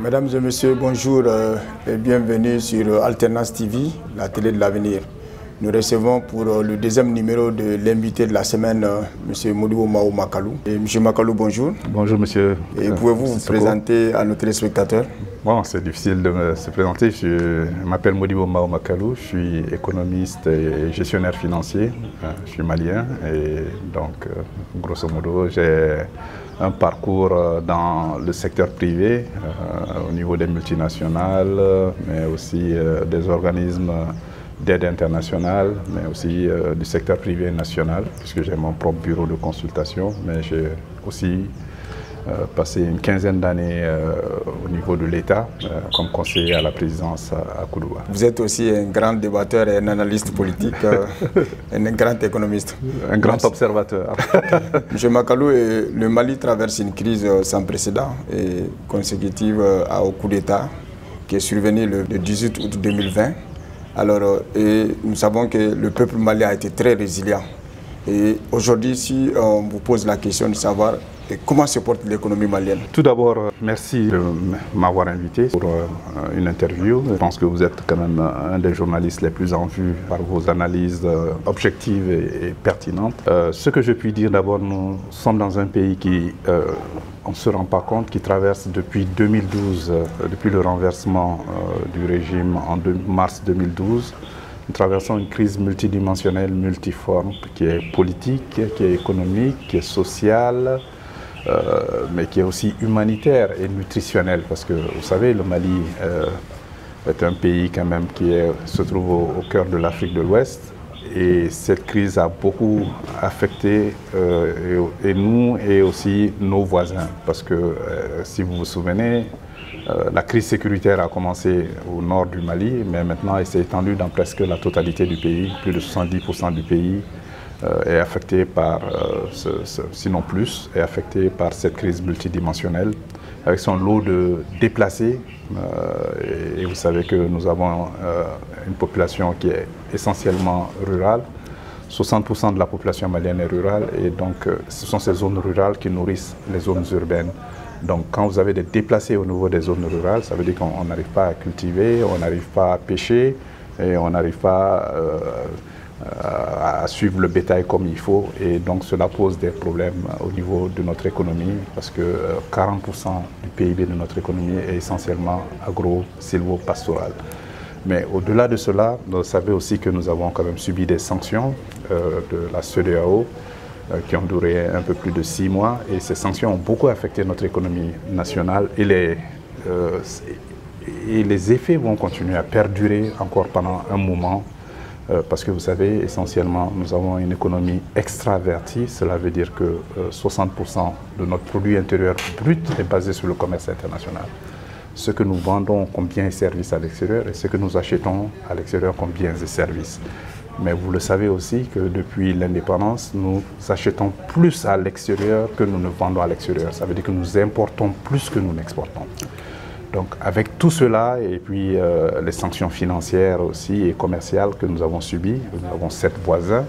Mesdames et messieurs, bonjour et bienvenue sur Alternance TV, la télé de l'avenir. Nous recevons pour le deuxième numéro de l'invité de la semaine, M. Modibo Mao Makalou. Et M. Makalou, bonjour. Bonjour, monsieur. Et pouvez-vous vous présenter à nos téléspectateurs? Bon, c'est difficile de se présenter. Je m'appelle Modibo Mao Makalou, je suis économiste et gestionnaire financier. Je suis malien et donc, grosso modo, j'ai un parcours dans le secteur privé, au niveau des multinationales, mais aussi des organismes d'aide internationale, mais aussi du secteur privé national, puisque j'ai mon propre bureau de consultation, mais j'ai aussi passé une quinzaine d'années au niveau de l'État comme conseiller à la présidence à Koudoua. Vous êtes aussi un grand débatteur et un analyste politique, un grand économiste. Un grand observateur. M. Makalou, le Mali traverse une crise sans précédent et consécutive au coup d'État qui est survenu le 18 août 2020. Alors, nous savons que le peuple malien a été très résilient. Et aujourd'hui, si on vous pose la question de savoir comment se porte l'économie malienne. Tout d'abord, merci de m'avoir invité pour une interview. Je pense que vous êtes quand même un des journalistes les plus en vue par vos analyses objectives et pertinentes. Ce que je puis dire d'abord, nous sommes dans un pays qui, on ne se rend pas compte, qui traverse depuis 2012, depuis le renversement du régime en mars 2012, nous traversons une crise multidimensionnelle, multiforme, qui est politique, qui est économique, qui est sociale, mais qui est aussi humanitaire et nutritionnelle. Parce que, vous savez, le Mali est un pays quand même qui se trouve au cœur de l'Afrique de l'Ouest. Et cette crise a beaucoup affecté et nous et aussi nos voisins. Parce que, si vous vous souvenez, la crise sécuritaire a commencé au nord du Mali, mais maintenant elle s'est étendue dans presque la totalité du pays. Plus de 70% du pays est affecté par, sinon plus, est affecté par cette crise multidimensionnelle, avec son lot de déplacés. Et vous savez que nous avons une population qui est essentiellement rurale. 60% de la population malienne est rurale et donc ce sont ces zones rurales qui nourrissent les zones urbaines. Donc quand vous avez des déplacés au niveau des zones rurales, ça veut dire qu'on n'arrive pas à cultiver, on n'arrive pas à pêcher et on n'arrive pas à suivre le bétail comme il faut. Et donc cela pose des problèmes au niveau de notre économie parce que 40% du PIB de notre économie est essentiellement agro-sylvo-pastoral. Mais au-delà de cela, vous savez aussi que nous avons quand même subi des sanctions de la CEDEAO qui ont duré un peu plus de 6 mois. Et ces sanctions ont beaucoup affecté notre économie nationale et les effets vont continuer à perdurer encore pendant un moment. Parce que vous savez, essentiellement, nous avons une économie extravertie. Cela veut dire que 60% de notre produit intérieur brut est basé sur le commerce international. Ce que nous vendons comme biens et services à l'extérieur et ce que nous achetons à l'extérieur comme biens et services. Mais vous le savez aussi que depuis l'indépendance, nous achetons plus à l'extérieur que nous ne vendons à l'extérieur. Ça veut dire que nous importons plus que nous n'exportons. Donc avec tout cela et puis les sanctions financières aussi et commerciales que nous avons subies, nous avons 7 voisins.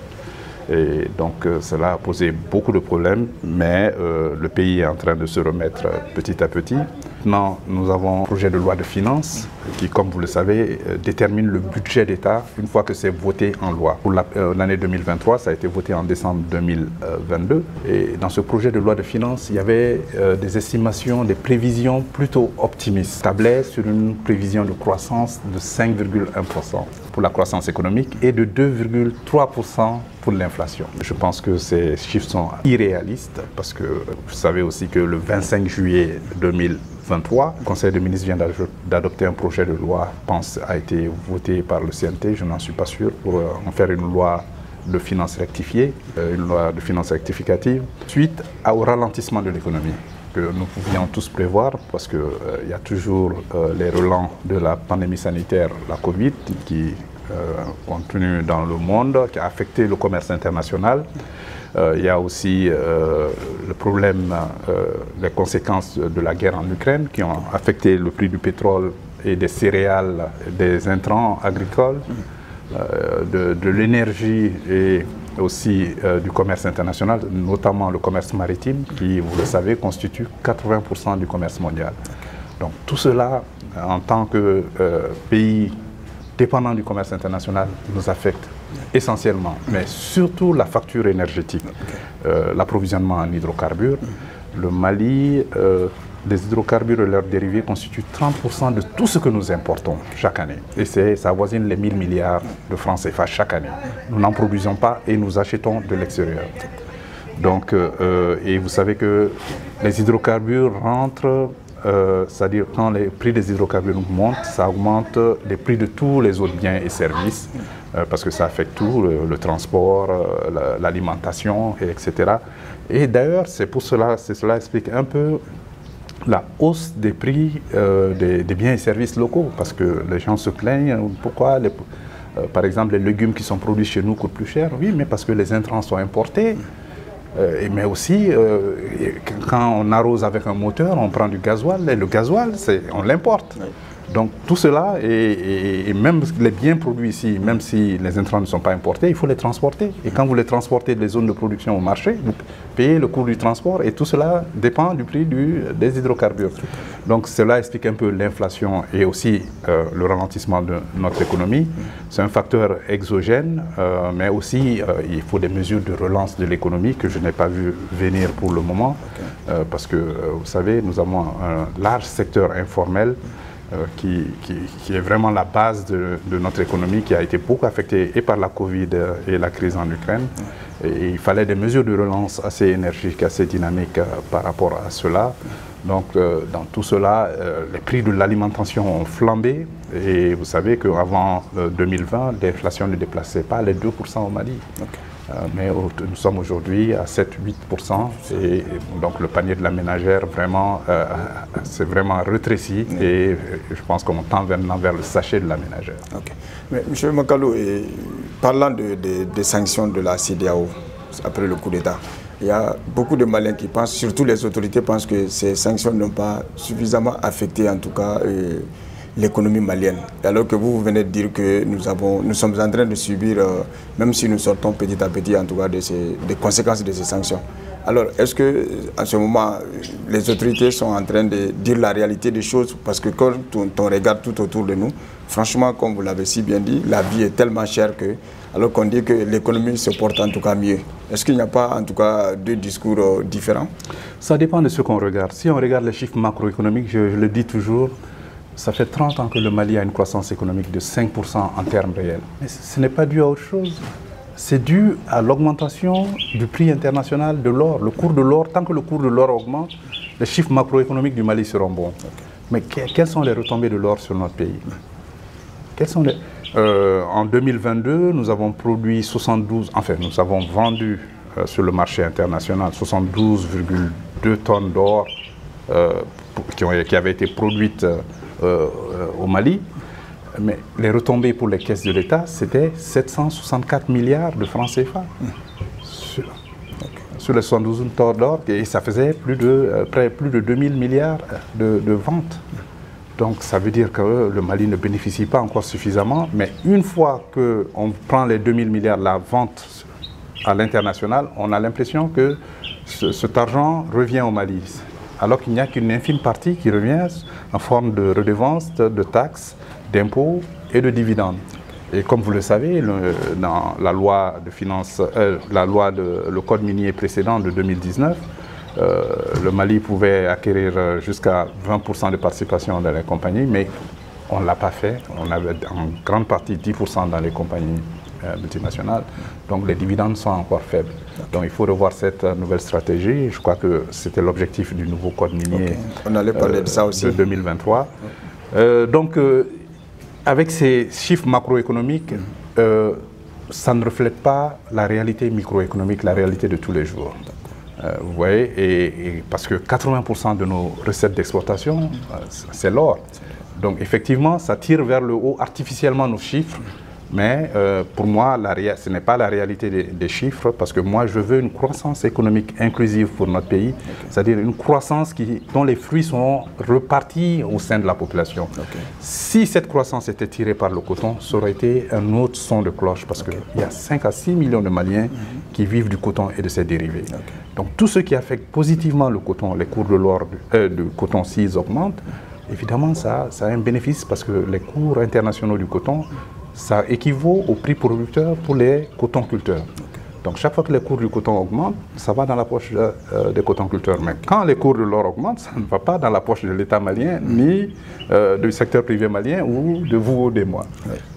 Et donc cela a posé beaucoup de problèmes, mais le pays est en train de se remettre petit à petit. Maintenant, nous avons un projet de loi de finances qui, comme vous le savez, détermine le budget d'État une fois que c'est voté en loi. Pour l'année 2023, ça a été voté en décembre 2022. Et dans ce projet de loi de finances, il y avait des estimations, des prévisions plutôt optimistes, tablées sur une prévision de croissance de 5,1% pour la croissance économique et de 2,3% pour l'inflation. Je pense que ces chiffres sont irréalistes parce que vous savez aussi que le 25 juillet 2023, le Conseil des ministres vient d'adopter un projet de loi, a été voté par le CNT, je n'en suis pas sûr, pour en faire une loi de finances rectifiée, une loi de finances rectificative, suite au ralentissement de l'économie. que nous pouvions tous prévoir, parce qu'il y a toujours les relents de la pandémie sanitaire, la Covid, qui continue dans le monde, qui a affecté le commerce international. Il y a aussi le problème, les conséquences de la guerre en Ukraine qui ont affecté le prix du pétrole et des céréales, des intrants agricoles, de l'énergie et aussi du commerce international, notamment le commerce maritime qui, vous le savez, constitue 80% du commerce mondial. Donc tout cela, en tant que pays dépendant du commerce international, nous affecte essentiellement, mais surtout la facture énergétique, l'approvisionnement en hydrocarbures. Le Mali, les hydrocarbures et leurs dérivés constituent 30% de tout ce que nous importons chaque année. Et ça avoisine les 1000 milliards de francs CFA chaque année. Nous n'en produisons pas et nous achetons de l'extérieur. Donc, et vous savez que les hydrocarbures rentrent, c'est-à-dire quand les prix des hydrocarbures montent, ça augmente les prix de tous les autres biens et services, parce que ça affecte tout, le transport, l'alimentation, etc. Et d'ailleurs, cela explique un peu la hausse des prix des biens et services locaux, parce que les gens se plaignent, pourquoi par exemple les légumes qui sont produits chez nous coûtent plus cher? Oui, mais parce que les intrants sont importés. Mais aussi, quand on arrose avec un moteur, on prend du gasoil, et le gasoil, on l'importe. Oui. Donc tout cela, et même les biens produits ici, même si les intrants ne sont pas importés, il faut les transporter. Et quand vous les transportez des zones de production au marché, vous payez le coût du transport, et tout cela dépend du prix des hydrocarbures. Donc cela explique un peu l'inflation et aussi le ralentissement de notre économie. C'est un facteur exogène, mais aussi il faut des mesures de relance de l'économie que je n'ai pas vu venir pour le moment, parce que vous savez, nous avons un large secteur informel qui est vraiment la base de notre économie, qui a été beaucoup affectée et par la Covid et la crise en Ukraine. Et il fallait des mesures de relance assez énergiques, assez dynamiques par rapport à cela. Donc dans tout cela, les prix de l'alimentation ont flambé. Et vous savez qu'avant 2020, l'inflation ne déplaçait pas les 2% au Mali. Okay. Mais nous sommes aujourd'hui à 7-8%, et donc le panier de la ménagère vraiment, c'est vraiment rétréci, et je pense qu'on tend maintenant vers le sachet de la ménagère. Okay. Mais M. Makalou, parlant des sanctions de la CEDEAO après le coup d'État, il y a beaucoup de Maliens qui pensent, surtout les autorités pensent que ces sanctions n'ont pas suffisamment affecté en tout cas l'économie malienne. Alors que vous venez de dire que nous sommes en train de subir, même si nous sortons petit à petit en tout cas des conséquences de ces sanctions. Alors est-ce que en ce moment les autorités sont en train de dire la réalité des choses? Parce que quand on regarde tout autour de nous, franchement, comme vous l'avez si bien dit, la vie est tellement chère que, alors qu'on dit que l'économie se porte en tout cas mieux. Est-ce qu'il n'y a pas en tout cas deux discours différents? Ça dépend de ce qu'on regarde. Si on regarde les chiffres macroéconomiques, je le dis toujours, ça fait 30 ans que le Mali a une croissance économique de 5% en termes réels. Mais ce n'est pas dû à autre chose. C'est dû à l'augmentation du prix international de l'or. Le cours de l'or, tant que le cours de l'or augmente, les chiffres macroéconomiques du Mali seront bons. Mais quelles sont les retombées de l'or sur notre pays? En 2022, nous avons produit nous avons vendu sur le marché international 72,2 tonnes d'or qui avaient été produites au Mali, mais les retombées pour les caisses de l'État, c'était 764 milliards de francs CFA sur les 72 tonnes d'or, et ça faisait plus de 2000 milliards de ventes. Donc ça veut dire que le Mali ne bénéficie pas encore suffisamment, mais une fois qu'on prend les 2000 milliards de la vente à l'international, on a l'impression que cet argent revient au Mali. Alors qu'il n'y a qu'une infime partie qui revient en forme de redevances, de taxes, d'impôts et de dividendes. Et comme vous le savez, dans la loi de finances, le code minier précédent de 2019, le Mali pouvait acquérir jusqu'à 20% de participation dans les compagnies, mais on ne l'a pas fait. On avait en grande partie 10% dans les compagnies multinationales, donc les dividendes sont encore faibles. Donc il faut revoir cette nouvelle stratégie. Je crois que c'était l'objectif du nouveau code minier on allait parler de ça aussi. De 2023. Donc avec ces chiffres macroéconomiques, ça ne reflète pas la réalité microéconomique, la réalité de tous les jours. Vous voyez, et parce que 80% de nos recettes d'exportation, c'est l'or. Donc effectivement, ça tire vers le haut artificiellement nos chiffres. Mais pour moi, ce n'est pas la réalité des chiffres, parce que moi, je veux une croissance économique inclusive pour notre pays, c'est-à-dire une croissance dont les fruits sont repartis au sein de la population. Si cette croissance était tirée par le coton, ça aurait été un autre son de cloche, parce qu'il y a 5 à 6 millions de Maliens qui vivent du coton et de ses dérivés. Donc tout ce qui affecte positivement le coton, les cours de l'or, du coton, s'ils augmentent, évidemment, ça a un bénéfice, parce que les cours internationaux du coton, ça équivaut au prix producteur pour les cotonculteurs. Donc chaque fois que les cours du coton augmentent, ça va dans la poche des cotonculteurs. Mais quand les cours de l'or augmentent, ça ne va pas dans la poche de l'État malien, ni du secteur privé malien ou de vous ou de moi.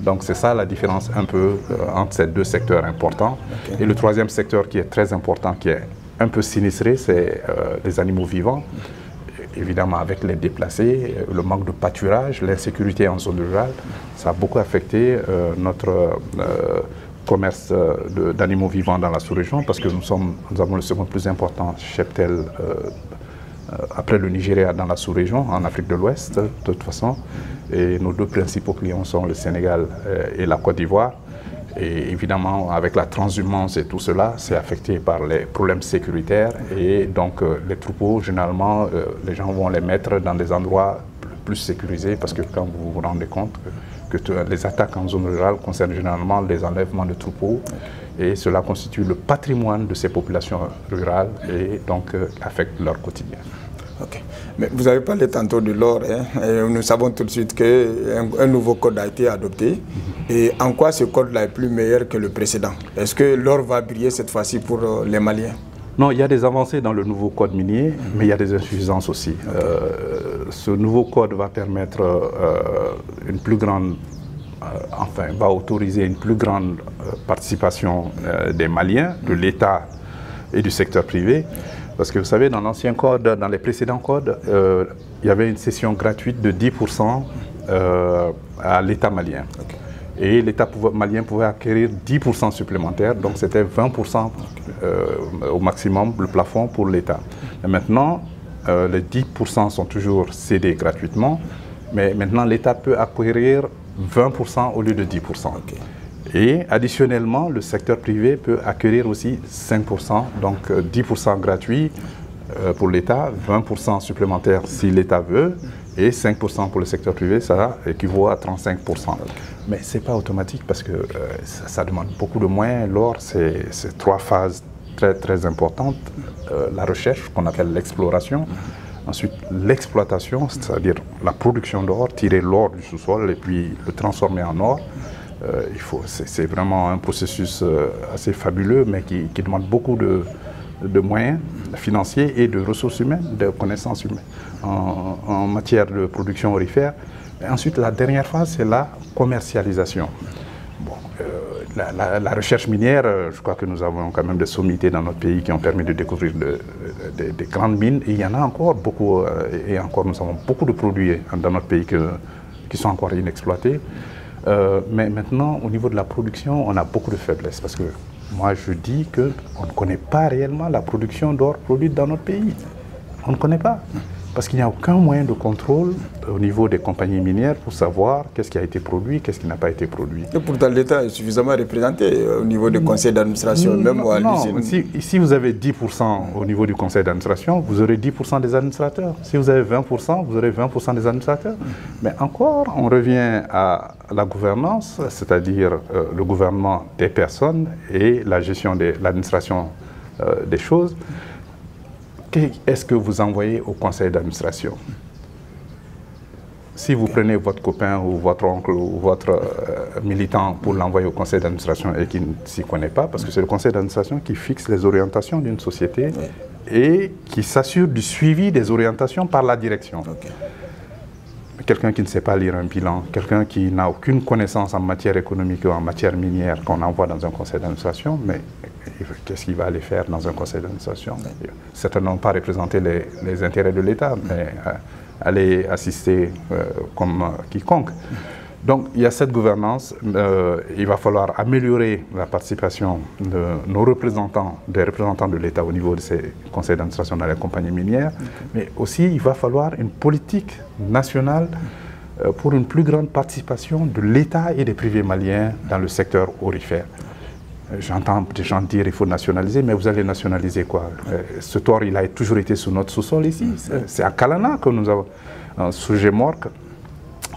Donc c'est ça la différence un peu entre ces deux secteurs importants. Et le troisième secteur qui est très important, qui est un peu sinistré, c'est les animaux vivants. Évidemment, avec les déplacés, le manque de pâturage, l'insécurité en zone rurale, ça a beaucoup affecté notre commerce d'animaux vivants dans la sous-région, parce que nous avons le second plus important cheptel après le Nigeria dans la sous-région, en Afrique de l'Ouest, de toute façon. Et nos deux principaux clients sont le Sénégal et la Côte d'Ivoire. Et évidemment, avec la transhumance et tout cela, c'est affecté par les problèmes sécuritaires. Et donc, les troupeaux, généralement, les gens vont les mettre dans des endroits plus sécurisés, parce que quand vous vous rendez compte que les attaques en zone rurale concernent généralement les enlèvements de troupeaux, et cela constitue le patrimoine de ces populations rurales et donc affecte leur quotidien. Ok. Mais vous avez parlé tantôt de l'or, hein, et nous savons tout de suite qu'un nouveau code a été adopté. Et en quoi ce code-là est plus meilleur que le précédent? Est-ce que l'or va briller cette fois-ci pour les Maliens? Non, il y a des avancées dans le nouveau code minier, mais il y a des insuffisances aussi. Ce nouveau code va permettre une plus grande, va autoriser une plus grande participation des Maliens, de l'État et du secteur privé. Parce que vous savez, dans l'ancien code, dans les précédents codes, il y avait une cession gratuite de 10% à l'État malien. Et l'État malien pouvait acquérir 10% supplémentaires, donc c'était 20% au maximum, le plafond pour l'État. Maintenant, les 10% sont toujours cédés gratuitement, mais maintenant l'État peut acquérir 20% au lieu de 10%. Et additionnellement, le secteur privé peut acquérir aussi 5%, donc 10% gratuit pour l'État, 20% supplémentaire si l'État veut, et 5% pour le secteur privé, ça équivaut à 35%. Mais ce n'est pas automatique, parce que ça demande beaucoup de moyens. L'or, c'est 3 phases très, très importantes. La recherche, qu'on appelle l'exploration. Ensuite, l'exploitation, c'est-à-dire la production d'or, tirer l'or du sous-sol et puis le transformer en or. C'est vraiment un processus assez fabuleux, mais qui demande beaucoup de moyens financiers et de ressources humaines, de connaissances humaines en matière de production aurifère. Et ensuite, la dernière phase, c'est la commercialisation. Bon, la recherche minière, je crois que nous avons quand même des sommités dans notre pays qui ont permis de découvrir des grandes mines. Et il y en a encore beaucoup, et encore nous avons beaucoup de produits dans notre pays qui sont encore inexploités. Mais maintenant, au niveau de la production, on a beaucoup de faiblesses, parce que moi je dis qu'on ne connaît pas réellement la production d'or produite dans notre pays. On ne connaît pas. Parce qu'il n'y a aucun moyen de contrôle au niveau des compagnies minières pour savoir qu'est-ce qui a été produit, qu'est-ce qui n'a pas été produit. Et pourtant, l'État est suffisamment représenté au niveau du conseil d'administration, même à l'usine. Si vous avez 10% au niveau du conseil d'administration, vous aurez 10% des administrateurs. Si vous avez 20%, vous aurez 20% des administrateurs. Mais encore, on revient à la gouvernance, c'est-à-dire le gouvernement des personnes et la gestion de l'administration des choses. Qu'est-ce que vous envoyez au conseil d'administration? Si vous prenez votre copain ou votre oncle ou votre militant pour l'envoyer au conseil d'administration et qui ne s'y connaît pas, parce que c'est le conseil d'administration qui fixe les orientations d'une société et qui s'assure du suivi des orientations par la direction. Quelqu'un qui ne sait pas lire un bilan, quelqu'un qui n'a aucune connaissance en matière économique ou en matière minière qu'on envoie dans un conseil d'administration, mais qu'est-ce qu'il va aller faire dans un conseil d'administration? Certainement pas représenter les intérêts de l'État, mais aller assister comme quiconque. Donc il y a cette gouvernance, il va falloir améliorer la participation de nos représentants, des représentants de l'État au niveau de ces conseils d'administration dans les compagnies minières, mais aussi il va falloir une politique nationale pour une plus grande participation de l'État et des privés maliens dans le secteur aurifère. J'entends des gens dire qu'il faut nationaliser, mais vous allez nationaliser quoi? Ce tort, il a toujours été sous notre sous-sol ici. C'est à Kalana que nous avons, sous Gémorque,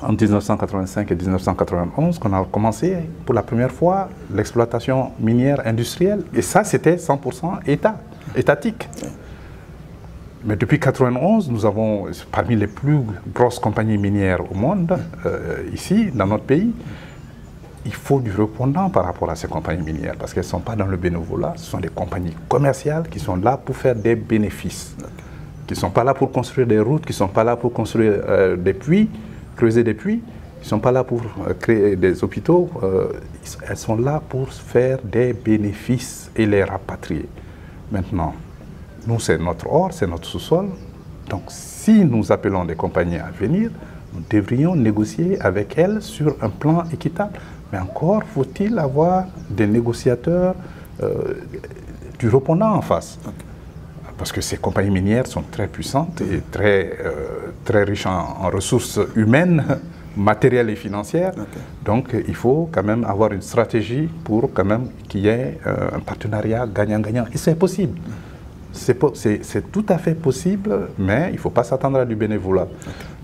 en 1985 et 1991, qu'on a commencé pour la première fois l'exploitation minière industrielle. Et ça, c'était 100% étatique. Mais depuis 1991, nous avons parmi les plus grosses compagnies minières au monde, ici, dans notre pays. Il faut du répondant par rapport à ces compagnies minières, parce qu'elles ne sont pas dans le bénévolat, ce sont des compagnies commerciales qui sont là pour faire des bénéfices, qui ne sont pas là pour construire des routes, qui ne sont pas là pour construire des puits, creuser des puits, ils ne sont pas là pour créer des hôpitaux, elles sont là pour faire des bénéfices et les rapatrier. Maintenant, nous, c'est notre or, c'est notre sous-sol. Donc, si nous appelons des compagnies à venir, nous devrions négocier avec elles sur un plan équitable. Mais encore, faut-il avoir des négociateurs du répondant en face. Parce que ces compagnies minières sont très puissantes et très riches en ressources humaines, matérielles et financières. Donc, il faut quand même avoir une stratégie pour quand même qu'il y ait un partenariat gagnant-gagnant. Et c'est possible. C'est tout à fait possible, mais il ne faut pas s'attendre à du bénévolat.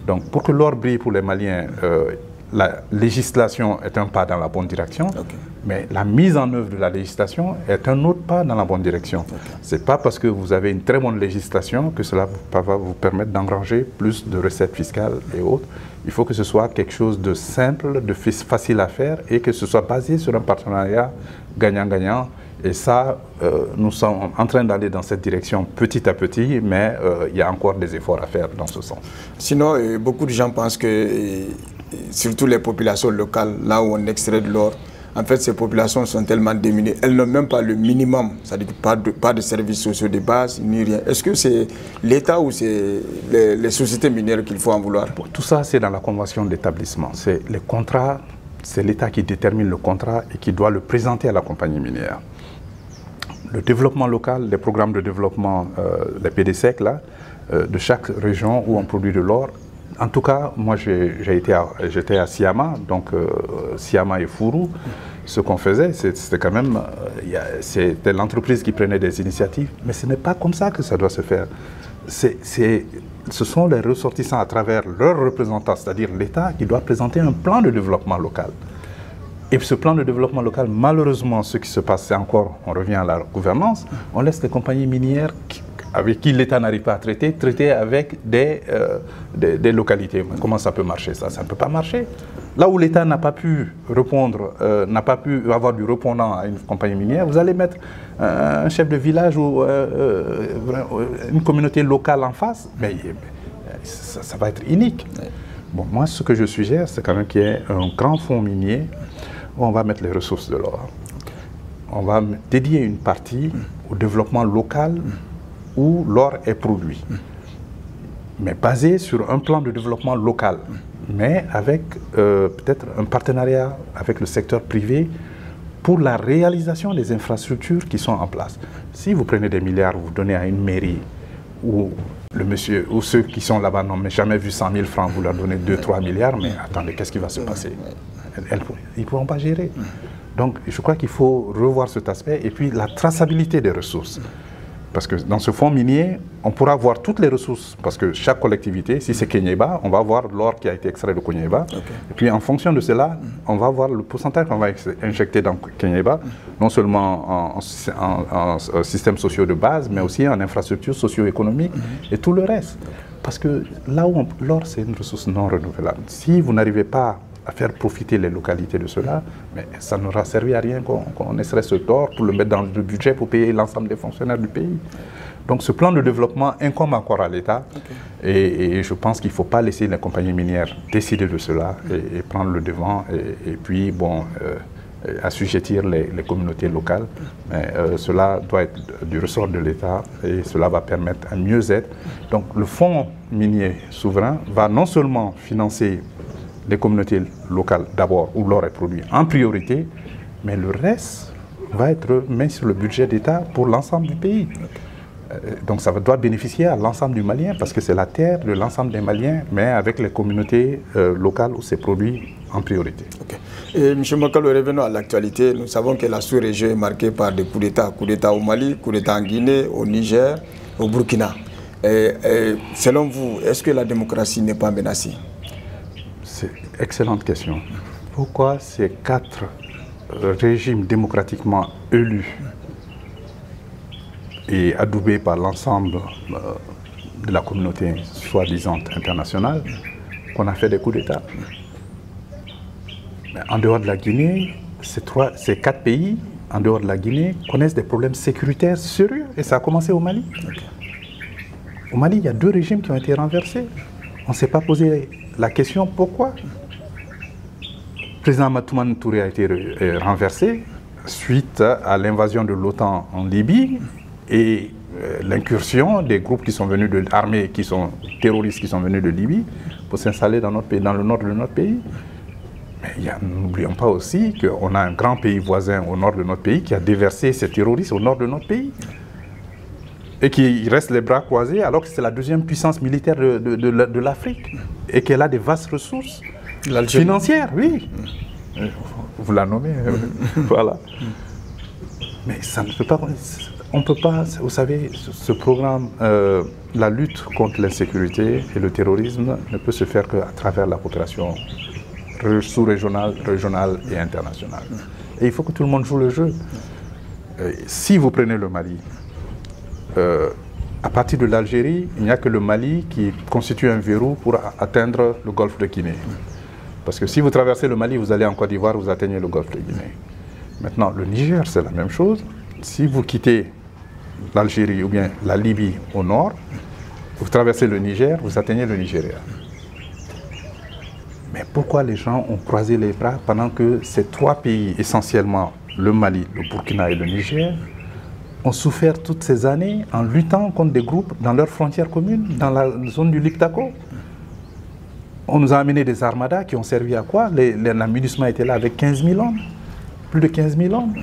Donc, pour que l'or brille pour les Maliens, la législation est un pas dans la bonne direction, mais la mise en œuvre de la législation est un autre pas dans la bonne direction. Ce n'est pas parce que vous avez une très bonne législation que cela va vous permettre d'engranger plus de recettes fiscales et autres. Il faut que ce soit quelque chose de simple, de facile à faire et que ce soit basé sur un partenariat gagnant-gagnant. Et ça, nous sommes en train d'aller dans cette direction petit à petit, mais il y a encore des efforts à faire dans ce sens. Sinon, beaucoup de gens pensent que, surtout les populations locales, là où on extrait de l'or, en fait, ces populations sont tellement démunies, elles n'ont même pas le minimum, c'est-à-dire pas de services sociaux de base, ni rien. Est-ce que c'est l'État ou c'est les sociétés minières qu'il faut en vouloir? Tout ça, c'est dans la convention d'établissement. C'est les contrats, c'est l'État qui détermine le contrat et qui doit le présenter à la compagnie minière. Le développement local, les programmes de développement, les PDSEC, là, de chaque région où on produit de l'or. En tout cas, moi j'étais à Siama, donc Siama et Fourou. Ce qu'on faisait, c'était quand même, c'était l'entreprise qui prenait des initiatives, mais ce n'est pas comme ça que ça doit se faire. Ce sont les ressortissants à travers leurs représentants, c'est-à-dire l'État, qui doit présenter un plan de développement local. Et ce plan de développement local, malheureusement, ce qui se passe, c'est encore, on revient à la gouvernance, on laisse les compagnies minières avec qui l'État n'arrive pas à traiter avec des localités. Mais comment ça peut marcher ça? Ça ne peut pas marcher. Là où l'État n'a pas pu répondre, n'a pas pu avoir du répondant à une compagnie minière, vous allez mettre un chef de village ou une communauté locale en face, mais ça va être inique. Bon, moi, ce que je suggère, c'est quand même qu'il y ait un grand fonds minier où on va mettre les ressources de l'or. On va dédier une partie au développement local où l'or est produit, mais basé sur un plan de développement local, mais avec peut-être un partenariat avec le secteur privé pour la réalisation des infrastructures qui sont en place. Si vous prenez des milliards, vous donnez à une mairie, ou le monsieur, ou ceux qui sont là-bas n'ont jamais vu 100 000 francs, vous leur donnez 2-3 milliards, mais attendez, qu'est-ce qui va se passer? Ils ne pourront pas gérer. Donc, je crois qu'il faut revoir cet aspect, et puis la traçabilité des ressources. Parce que dans ce fonds minier, on pourra voir toutes les ressources, parce que chaque collectivité, si c'est Kenyeba, on va voir l'or qui a été extrait de Kenyeba. Et puis en fonction de cela, on va voir le pourcentage qu'on va injecter dans Kenyeba, non seulement en systèmes sociaux de base, mais aussi en infrastructures socio-économiques et tout le reste. Parce que là où l'or, c'est une ressource non renouvelable. Si vous n'arrivez pas à faire profiter les localités de cela, mais ça n'aura servi à rien qu'on extrait ce tort pour le mettre dans le budget pour payer l'ensemble des fonctionnaires du pays. Donc ce plan de développement incombe encore à l'État et je pense qu'il ne faut pas laisser les compagnies minières décider de cela et prendre le devant et puis bon, assujettir les communautés locales. Mais cela doit être du ressort de l'État et cela va permettre un mieux-être. Donc le fonds minier souverain va non seulement financer les communautés locales d'abord, où l'or est produit en priorité, mais le reste va être mis sur le budget d'État pour l'ensemble du pays. Donc ça doit bénéficier à l'ensemble du Malien, parce que c'est la terre de l'ensemble des Maliens, mais avec les communautés locales où c'est produit en priorité. Okay. Et M. Makalo, revenons à l'actualité. Nous savons que la sous-région est marquée par des coups d'État. Coup d'État au Mali, coup d'État en Guinée, au Niger, au Burkina. Selon vous, est-ce que la démocratie n'est pas menacée? C'est une excellente question. Pourquoi ces 4 régimes démocratiquement élus et adoubés par l'ensemble de la communauté soi-disant internationale, qu'on a fait des coups d'État? En dehors de la Guinée, ces 4 pays, en dehors de la Guinée, connaissent des problèmes sécuritaires sérieux. Et ça a commencé au Mali. Okay. Au Mali, il y a 2 régimes qui ont été renversés. On ne s'est pas posé la question pourquoi. Le président Matoumane Touré a été renversé suite à l'invasion de l'OTAN en Libye et l'incursion des groupes qui sont venus de l'armée, qui sont terroristes, qui sont venus de Libye pour s'installer dans notre pays, dans le nord de notre pays. Mais n'oublions pas aussi qu'on a un grand pays voisin au nord de notre pays qui a déversé ces terroristes au nord de notre pays et qui reste les bras croisés alors que c'est la 2e puissance militaire de l'Afrique et qu'elle a des vastes ressources financières, oui. Vous la nommez, voilà. Mais ça ne peut pas... On ne peut pas, vous savez, ce programme, la lutte contre l'insécurité et le terrorisme ne peut se faire qu'à travers la coopération sous-régionale, régionale et internationale. Et il faut que tout le monde joue le jeu. Si vous prenez le Mali, à partir de l'Algérie, il n'y a que le Mali qui constitue un verrou pour atteindre le golfe de Guinée. Parce que si vous traversez le Mali, vous allez en Côte d'Ivoire, vous atteignez le golfe de Guinée. Maintenant, le Niger, c'est la même chose. Si vous quittez l'Algérie ou bien la Libye au nord, vous traversez le Niger, vous atteignez le Nigeria. Mais pourquoi les gens ont croisé les bras pendant que ces 3 pays, essentiellement le Mali, le Burkina et le Niger, ont souffert toutes ces années en luttant contre des groupes dans leurs frontières communes, dans la zone du Liptako? On nous a amené des armadas qui ont servi à quoi? L'amunissement était là avec 15 000 hommes, plus de 15 000 hommes.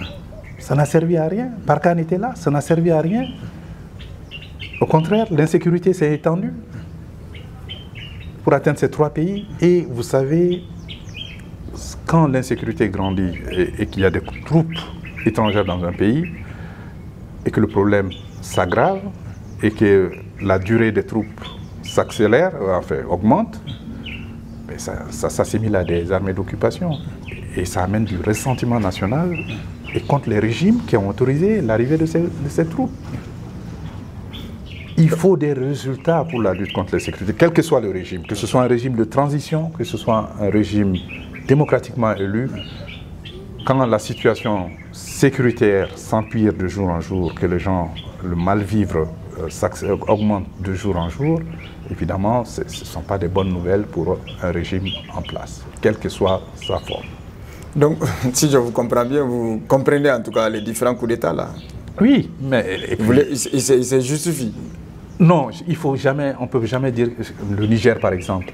Ça n'a servi à rien. Barkhane était là, ça n'a servi à rien. Au contraire, l'insécurité s'est étendue pour atteindre ces 3 pays. Et vous savez, quand l'insécurité grandit et qu'il y a des troupes étrangères dans un pays, et que le problème s'aggrave, et que la durée des troupes s'accélère, enfin augmente, ben ça s'assimile à des armées d'occupation. Et ça amène du ressentiment national et contre les régimes qui ont autorisé l'arrivée de ces troupes. Il faut des résultats pour la lutte contre l'insécurité, quel que soit le régime, que ce soit un régime de transition, que ce soit un régime démocratiquement élu. Quand la situation sécuritaire s'empire de jour en jour, que les gens, le mal-vivre augmente de jour en jour, évidemment, ce ne sont pas des bonnes nouvelles pour un régime en place, quelle que soit sa forme. Donc, si je vous comprends bien, vous comprenez en tout cas les différents coups d'État là? Oui, mais... Il se justifie? Non, on ne peut jamais dire... Le Niger, par exemple,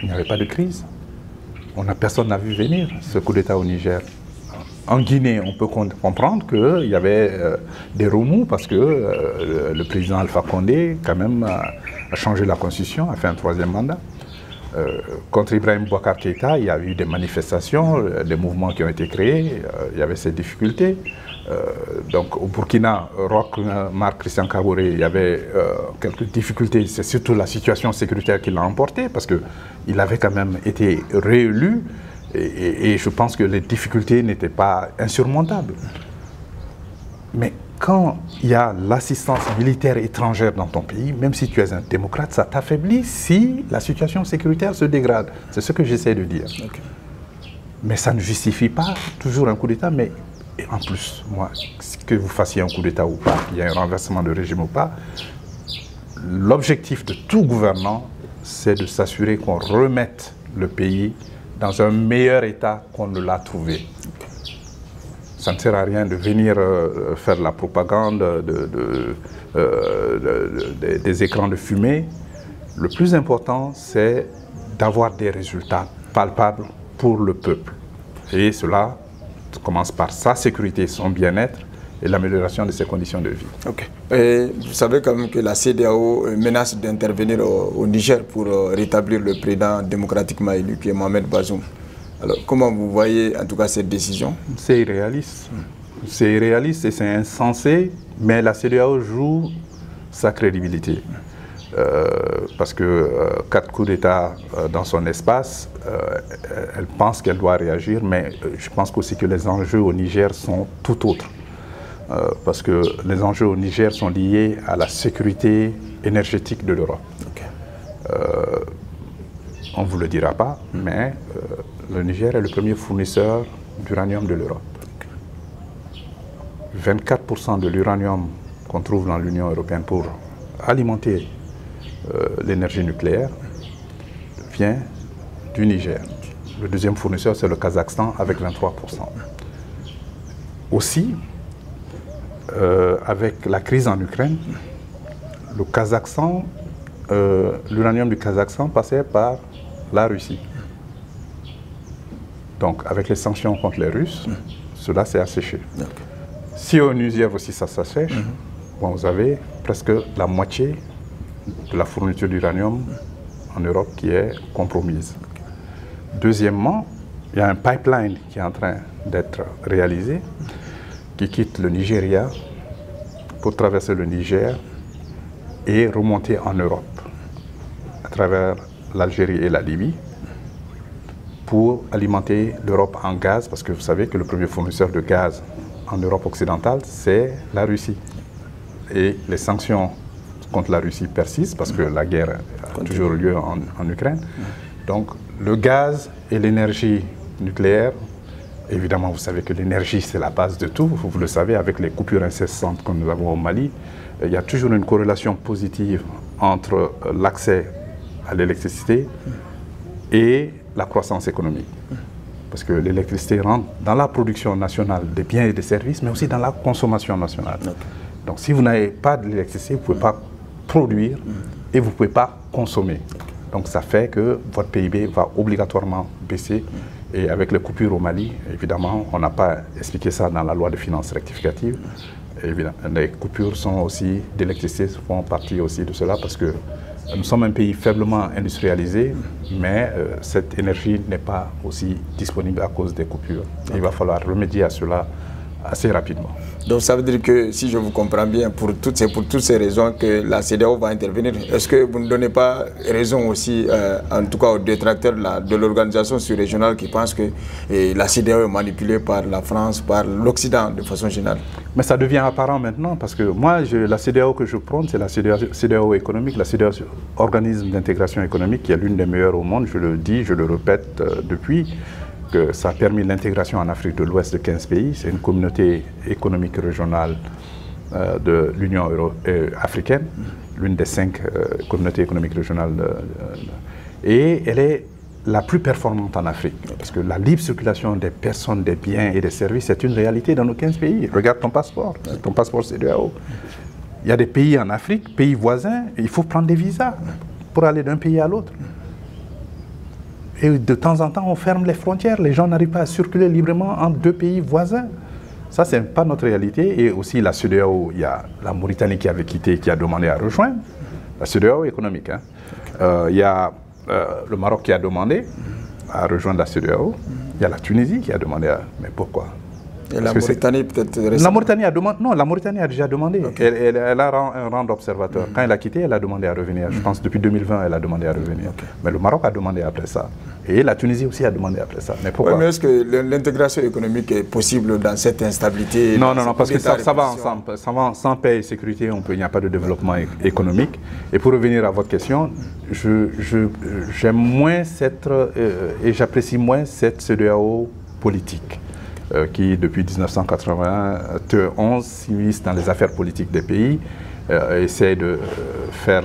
il n'y avait pas de crise. Personne n'a vu venir ce coup d'État au Niger. En Guinée, on peut comprendre qu'il y avait des remous parce que le président Alpha Condé, quand même, a changé la constitution, a fait un 3e mandat. Contre Ibrahim Boubacar Keïta, il y a eu des manifestations, des mouvements qui ont été créés, il y avait ces difficultés. Donc au Burkina, Roch Marc Christian Kaboré, il y avait quelques difficultés, c'est surtout la situation sécuritaire qui l'a emporté parce qu'il avait quand même été réélu et je pense que les difficultés n'étaient pas insurmontables. Mais quand il y a l'assistance militaire étrangère dans ton pays, même si tu es un démocrate, ça t'affaiblit si la situation sécuritaire se dégrade. C'est ce que j'essaie de dire. Okay. Mais ça ne justifie pas toujours un coup d'État, mais en plus, moi, que vous fassiez un coup d'État ou pas, il y a un renversement de régime ou pas, l'objectif de tout gouvernant, c'est de s'assurer qu'on remette le pays dans un meilleur état qu'on ne l'a trouvé. Ça ne sert à rien de venir faire la propagande des écrans de fumée. Le plus important, c'est d'avoir des résultats palpable pour le peuple. Et cela commence par sa sécurité, son bien-être et l'amélioration de ses conditions de vie. Ok. Et vous savez quand même que la CEDEAO menace d'intervenir au Niger pour rétablir le président démocratiquement élu qui est Mohamed Bazoum. Alors comment vous voyez en tout cas cette décision? C'est irréaliste. C'est irréaliste et c'est insensé, mais la CEDEAO joue sa crédibilité. Parce que 4 coups d'État dans son espace, elle pense qu'elle doit réagir, mais je pense aussi que les enjeux au Niger sont tout autres. Parce que les enjeux au Niger sont liés à la sécurité énergétique de l'Europe. Okay. On ne vous le dira pas, mais le Niger est le premier fournisseur d'uranium de l'Europe. Okay. 24% de l'uranium qu'on trouve dans l'Union européenne pour alimenter l'énergie nucléaire vient du Niger. Le deuxième fournisseur, c'est le Kazakhstan avec 23%. Aussi, avec la crise en Ukraine, le Kazakhstan, l'uranium du Kazakhstan passait par la Russie. Donc, avec les sanctions contre les Russes, cela s'est asséché. Okay. Si au Niger aussi ça s'assèche, bon, vous avez presque la moitié de la fourniture d'uranium en Europe qui est compromise. Deuxièmement, il y a un pipeline qui est en train d'être réalisé, qui quitte le Nigeria pour traverser le Niger et remonter en Europe à travers l'Algérie et la Libye pour alimenter l'Europe en gaz, parce que vous savez que le premier fournisseur de gaz en Europe occidentale, c'est la Russie. Et les sanctions contre la Russie persistent parce que la guerre a toujours lieu en Ukraine. Donc le gaz et l'énergie nucléaire, évidemment vous savez que l'énergie c'est la base de tout, vous le savez avec les coupures incessantes que nous avons au Mali, il y a toujours une corrélation positive entre l'accès à l'électricité et la croissance économique. Parce que l'électricité rentre dans la production nationale des biens et des services, mais aussi dans la consommation nationale. Okay. Donc si vous n'avez pas de l'électricité, vous ne pouvez pas produire et vous ne pouvez pas consommer. Donc ça fait que votre PIB va obligatoirement baisser. Et avec les coupures au Mali, évidemment, on n'a pas expliqué ça dans la loi de finances rectificative. Évidemment, les coupures sont aussi d'électricité, font partie aussi de cela parce que nous sommes un pays faiblement industrialisé, mais cette énergie n'est pas aussi disponible à cause des coupures. Il va falloir remédier à cela assez rapidement. Donc ça veut dire que, si je vous comprends bien, c'est pour toutes ces raisons que la CEDEAO va intervenir. Est-ce que vous ne donnez pas raison aussi, en tout cas aux détracteurs de l'organisation sous-régionale qui pensent que la CEDEAO est manipulée par la France, par l'Occident de façon générale? Mais ça devient apparent maintenant parce que moi, la CEDEAO que je prône, c'est la CEDEAO économique, la CEDEAO organisme d'intégration économique qui est l'une des meilleures au monde, je le dis, je le répète depuis. Que ça a permis l'intégration en Afrique de l'Ouest de 15 pays. C'est une communauté économique régionale de l'Union africaine, l'une des 5 communautés économiques régionales. Et elle est la plus performante en Afrique. Parce que la libre circulation des personnes, des biens et des services est une réalité dans nos 15 pays. Regarde ton passeport CEDEAO. Il y a des pays en Afrique, pays voisins, et il faut prendre des visas pour aller d'un pays à l'autre. Et de temps en temps, on ferme les frontières. Les gens n'arrivent pas à circuler librement entre 2 pays voisins. Ça, ce n'est pas notre réalité. Et aussi, la CEDEAO, il y a la Mauritanie qui avait quitté, qui a demandé à rejoindre. La CEDEAO économique. Hein. Il y a le Maroc qui a demandé à rejoindre la CEDEAO. Il y a la Tunisie qui a demandé à... Mais pourquoi? Et la Mauritanie peut-être récemment. La Mauritanie a demandé. Non, la Mauritanie a déjà demandé. Okay. Elle a un rang d'observateur. Quand elle a quitté, elle a demandé à revenir. Je pense depuis 2020, elle a demandé à revenir. Okay. Mais le Maroc a demandé après ça. Et la Tunisie aussi a demandé après ça. Mais pourquoi? Oui, mais est-ce que l'intégration économique est possible dans cette instabilité? Non, parce que ça va ensemble. Sans paix et sécurité, il n'y a pas de développement économique. Et pour revenir à votre question, j'aime moins et j'apprécie moins cette CEDEAO politique. Qui, depuis 1991, s'immisce dans les affaires politiques des pays, essaie de faire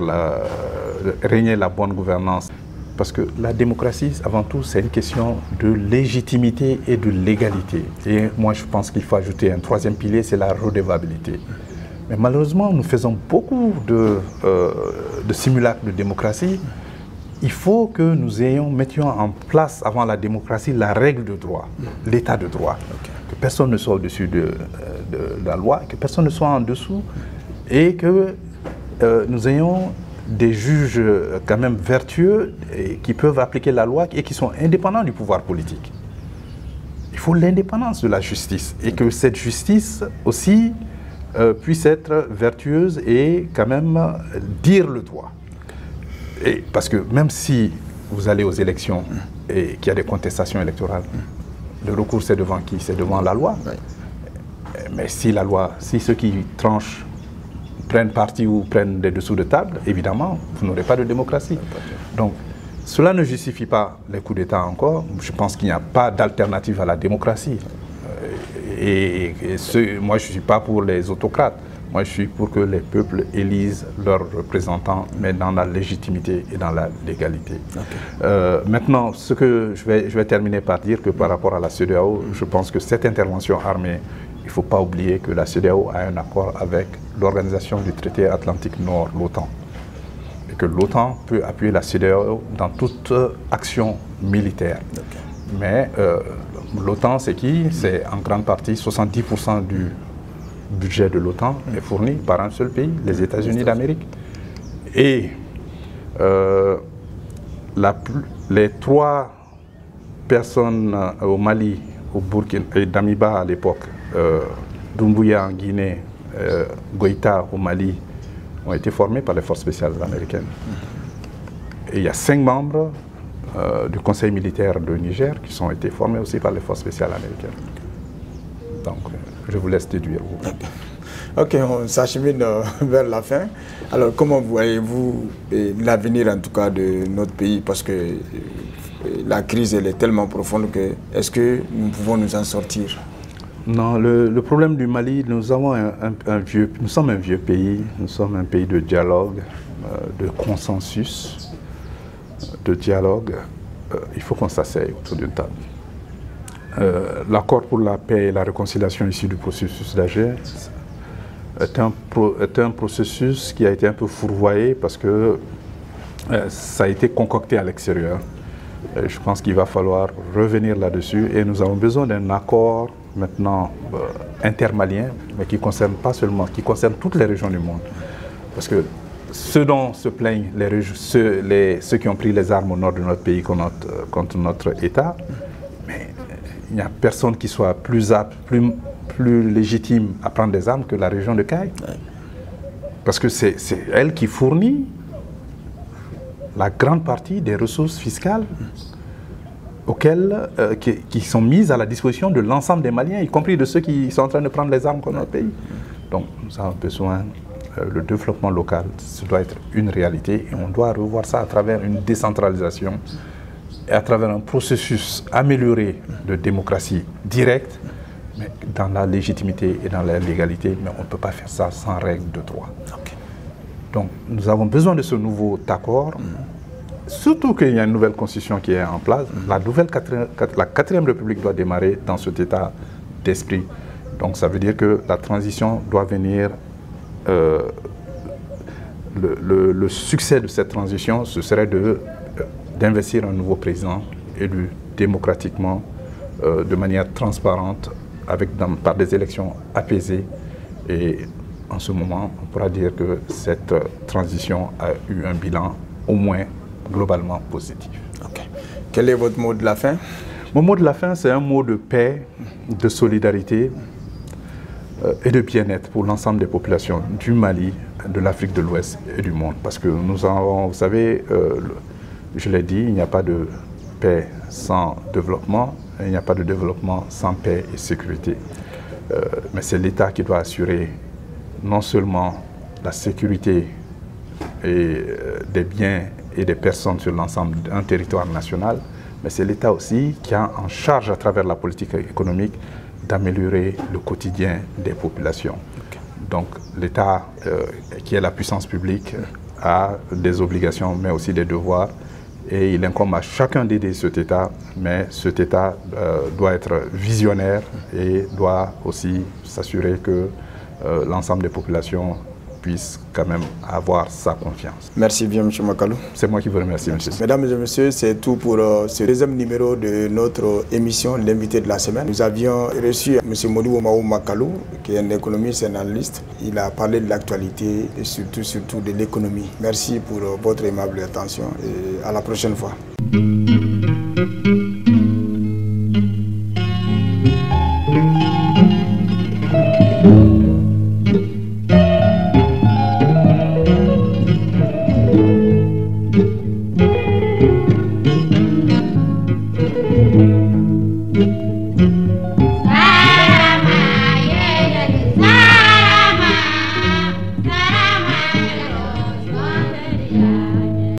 régner la bonne gouvernance. Parce que la démocratie, avant tout, c'est une question de légitimité et de légalité. Et moi, je pense qu'il faut ajouter un 3e pilier, c'est la redevabilité. Mais malheureusement, nous faisons beaucoup de simulacres de démocratie, il faut que nous mettions en place avant la démocratie la règle de droit, l'état de droit. Que personne ne soit au-dessus de la loi, que personne ne soit en dessous et que nous ayons des juges quand même vertueux et qui peuvent appliquer la loi et qui sont indépendants du pouvoir politique. Il faut l'indépendance de la justice et que cette justice aussi puisse être vertueuse et quand même dire le droit. Et parce que même si vous allez aux élections et qu'il y a des contestations électorales, le recours c'est devant qui? C'est devant la loi. Mais si la loi, si ceux qui tranchent prennent parti ou prennent des dessous de table, évidemment, vous n'aurez pas de démocratie. Donc, cela ne justifie pas les coups d'État encore. Je pense qu'il n'y a pas d'alternative à la démocratie. Moi, je ne suis pas pour les autocrates. Moi, je suis pour que les peuples élisent leurs représentants, mais dans la légitimité et dans la légalité. Maintenant, ce que je vais terminer par dire que par rapport à la CEDEAO, je pense que cette intervention armée, il ne faut pas oublier que la CEDEAO a un accord avec l'Organisation du traité Atlantique Nord, l'OTAN. Et que l'OTAN peut appuyer la CEDEAO dans toute action militaire. Mais l'OTAN, c'est qui? C'est en grande partie 70% du budget de l'OTAN est fourni par un seul pays, les États-Unis d'Amérique. Et les 3 personnes au Mali, au Burkina et Damiba à l'époque, Doumbouya en Guinée, Goïta au Mali, ont été formés par les forces spéciales américaines. Et il y a 5 membres du Conseil militaire de Niger qui ont été formés aussi par les forces spéciales américaines. Donc, je vous laisse déduire. Ok, on s'achemine vers la fin. Alors, comment voyez-vous l'avenir, en tout cas, de notre pays? Parce que la crise, elle est tellement profonde que, est-ce que nous pouvons nous en sortir? Non, le problème du Mali, nous sommes un vieux pays, nous sommes un pays de dialogue, de consensus, de dialogue. Il faut qu'on s'asseye autour d'une table. L'accord pour la paix et la réconciliation issu du processus d'Alger est un processus qui a été un peu fourvoyé parce que ça a été concocté à l'extérieur. Je pense qu'il va falloir revenir là-dessus et nous avons besoin d'un accord maintenant intermalien, mais qui concerne pas seulement, qui concerne toutes les régions du monde. Parce que ce dont se plaignent ceux qui ont pris les armes au nord de notre pays contre notre État, mais il n'y a personne qui soit plus apte, plus légitime à prendre des armes que la région de Caille. Parce que c'est elle qui fournit la grande partie des ressources fiscales qui sont mises à la disposition de l'ensemble des Maliens, y compris de ceux qui sont en train de prendre les armes contre notre pays. Donc nous avons besoin, le développement local, ça doit être une réalité et on doit revoir ça à travers une décentralisation et à travers un processus amélioré de démocratie directe, mais dans la légitimité et dans la légalité, mais on ne peut pas faire ça sans règles de droit. Donc nous avons besoin de ce nouveau accord, surtout qu'il y a une nouvelle constitution qui est en place. La 4e République doit démarrer dans cet état d'esprit. Donc ça veut dire que la transition doit venir, le succès de cette transition, ce serait d'investir un nouveau président élu démocratiquement, de manière transparente, par des élections apaisées. Et en ce moment, on pourra dire que cette transition a eu un bilan au moins globalement positif. Quel est votre mot de la fin? Mon mot de la fin, c'est un mot de paix, de solidarité et de bien-être pour l'ensemble des populations du Mali, de l'Afrique de l'Ouest et du monde. Parce que nous avons, vous savez, je l'ai dit, il n'y a pas de paix sans développement, il n'y a pas de développement sans paix et sécurité. Mais c'est l'État qui doit assurer non seulement la sécurité des biens et des personnes sur l'ensemble d'un territoire national, mais c'est l'État aussi qui a en charge à travers la politique économique d'améliorer le quotidien des populations. Donc l'État, qui est la puissance publique, a des obligations mais aussi des devoirs et il incombe à chacun d'aider cet État, mais cet État doit être visionnaire et doit aussi s'assurer que l'ensemble des populations puisse quand même avoir sa confiance. Merci bien, M. Makalou. C'est moi qui vous remercie, monsieur. Mesdames et messieurs, c'est tout pour ce deuxième numéro de notre émission, l'invité de la semaine. Nous avions reçu M. Modou Omaou Makalou, qui est un économiste et un analyste. Il a parlé de l'actualité et surtout de l'économie. Merci pour votre aimable attention et à la prochaine fois.